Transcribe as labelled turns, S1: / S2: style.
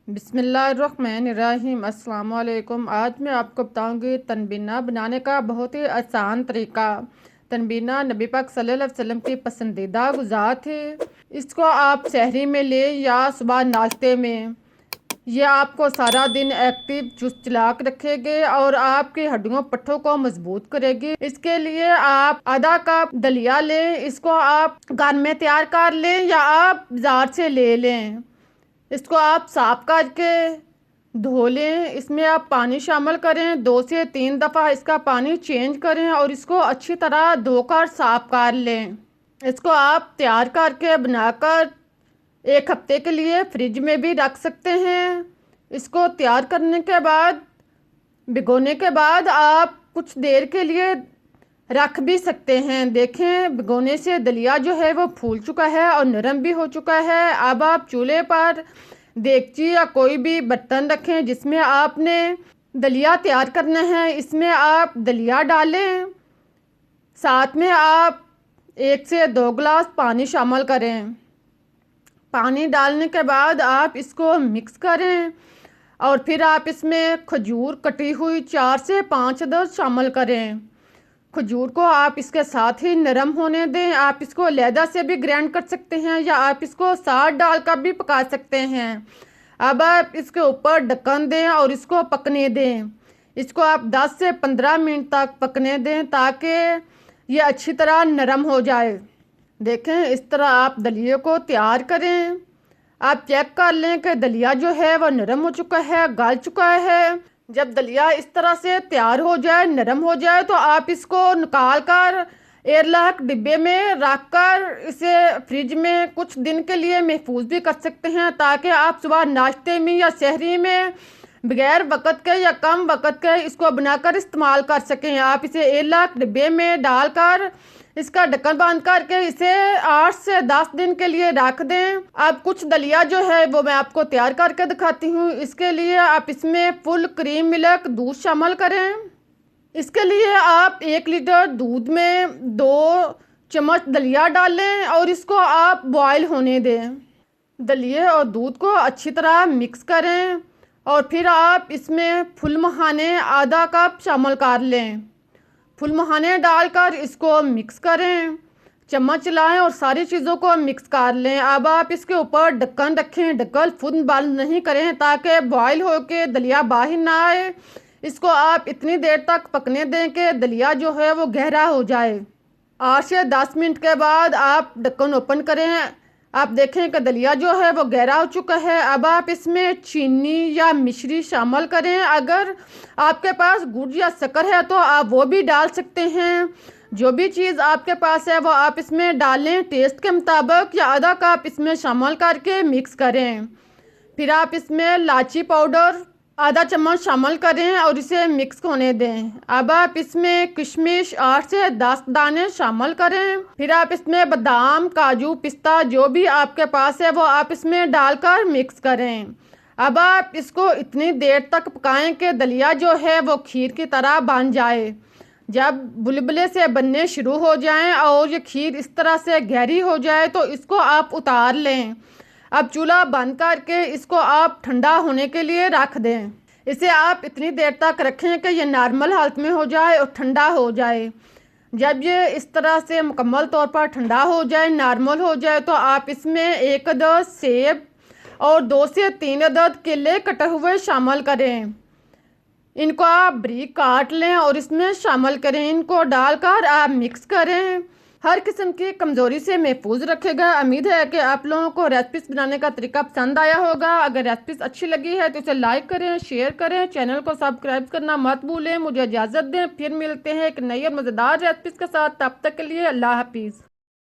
S1: बिस्मिल्लाहिर्रहमानिर्रहीम। अस्सलाम वालेकुम। आज मैं आपको बताऊंगी तनबीना बनाने का बहुत ही आसान तरीका। तनबीना नबी पाक सल्लल्लाहु अलैहि वसल्लम की पसंदीदा गुज़ा थी। इसको आप सहरी में ले या सुबह नाश्ते में, ये आपको सारा दिन एक्टिव चुस्त चलाक रखेगी और आपकी हड्डियों पट्ठों को मजबूत करेगी। इसके लिए आप आधा कप दलिया लें, इसको आप घर में तैयार कर लें या आप बाजार से ले लें। इसको आप साफ करके धो लें। इसमें आप पानी शामिल करें, 2 से 3 दफ़ा इसका पानी चेंज करें और इसको अच्छी तरह धोकर साफ कर लें। इसको आप तैयार करके बनाकर 1 हफ्ते के लिए फ्रिज में भी रख सकते हैं। इसको तैयार करने के बाद, भिगोने के बाद आप कुछ देर के लिए रख भी सकते हैं। देखें, भिगोने से दलिया जो है वो फूल चुका है और नरम भी हो चुका है। अब आप चूल्हे पर देगची या कोई भी बर्तन रखें जिसमें आपने दलिया तैयार करना है। इसमें आप दलिया डालें, साथ में आप 1 से 2 गिलास पानी शामिल करें। पानी डालने के बाद आप इसको मिक्स करें और फिर आप इसमें खजूर कटी हुई 4 से 5 अदद शामिल करें। खजूर को आप इसके साथ ही नरम होने दें। आप इसको लैदा से भी ग्राइंड कर सकते हैं या आप इसको साथ डालकर भी पका सकते हैं। अब आप इसके ऊपर ढक्कन दें और इसको पकने दें। इसको आप 10 से 15 मिनट तक पकने दें ताकि ये अच्छी तरह नरम हो जाए। देखें, इस तरह आप दलिए को तैयार करें। आप चेक कर लें कि दलिया जो है वह नरम हो चुका है, गल चुका है। जब दलिया इस तरह से तैयार हो जाए, नरम हो जाए, तो आप इसको निकाल कर एयरलाइट डिब्बे में रख कर इसे फ्रिज में कुछ दिन के लिए महफूज भी कर सकते हैं ताकि आप सुबह नाश्ते में या सहरी में बगैर वक़्त के या कम वक़्त के इसको बनाकर इस्तेमाल कर सकें। आप इसे एयरलाइट डिब्बे में डालकर इसका ढक्कन बंद करके इसे 8 से 10 दिन के लिए रख दें। अब कुछ दलिया जो है वो मैं आपको तैयार करके दिखाती हूँ। इसके लिए आप इसमें फुल क्रीम मिल्क दूध शामिल करें। इसके लिए आप 1 लीटर दूध में 2 चम्मच दलिया डालें और इसको आप बॉयल होने दें। दलिए और दूध को अच्छी तरह मिक्स करें और फिर आप इसमें फुल मखाने आधा कप शामिल कर लें। फुल मखाने डालकर इसको मिक्स करें, चम्मच चलाएं और सारी चीज़ों को मिक्स कर लें। अब आप इसके ऊपर ढक्कन रखें, ढक्कन खुद बंद नहीं करें ताकि बॉयल होकर दलिया बाहर ना आए। इसको आप इतनी देर तक पकने दें कि दलिया जो है वो गहरा हो जाए। 8 से 10 मिनट के बाद आप ढक्कन ओपन करें। आप देखें कि दलिया जो है वो गहरा हो चुका है। अब आप इसमें चीनी या मिश्री शामिल करें। अगर आपके पास गुड़ या शक्कर है तो आप वो भी डाल सकते हैं। जो भी चीज़ आपके पास है वो आप इसमें डालें टेस्ट के मुताबिक, या आधा कप इसमें शामिल करके मिक्स करें। फिर आप इसमें इलायची पाउडर आधा चम्मच शामिल करें और इसे मिक्स होने दें। अब आप इसमें किशमिश 8 से 10 दाने शामिल करें। फिर आप इसमें बादाम, काजू, पिस्ता जो भी आपके पास है वो आप इसमें डालकर मिक्स करें। अब आप इसको इतनी देर तक पकाएं कि दलिया जो है वो खीर की तरह बन जाए। जब बुलबुले से बनने शुरू हो जाएं और ये खीर इस तरह से गहरी हो जाए तो इसको आप उतार लें। अब चूल्हा बंद करके इसको आप ठंडा होने के लिए रख दें। इसे आप इतनी देर तक रखें कि ये नॉर्मल हालत में हो जाए और ठंडा हो जाए। जब ये इस तरह से मुकम्मल तौर पर ठंडा हो जाए, नॉर्मल हो जाए, तो आप इसमें 1 अदद सेब और 2 से 3 अदद केले कटे हुए शामिल करें। इनको आप बारीक काट लें और इसमें शामिल करें। इनको डालकर आप मिक्स करें। हर किस्म की कमज़ोरी से महफूज रखेगा। उम्मीद है कि आप लोगों को रेसिपीज़ बनाने का तरीका पसंद आया होगा। अगर रेसिपीज़ अच्छी लगी है तो इसे लाइक करें, शेयर करें, चैनल को सब्सक्राइब करना मत भूलें। मुझे इजाज़त दें, फिर मिलते हैं एक नई और मज़ेदार रेसिपीज़ के साथ। तब तक के लिए अल्लाह हाफिज़।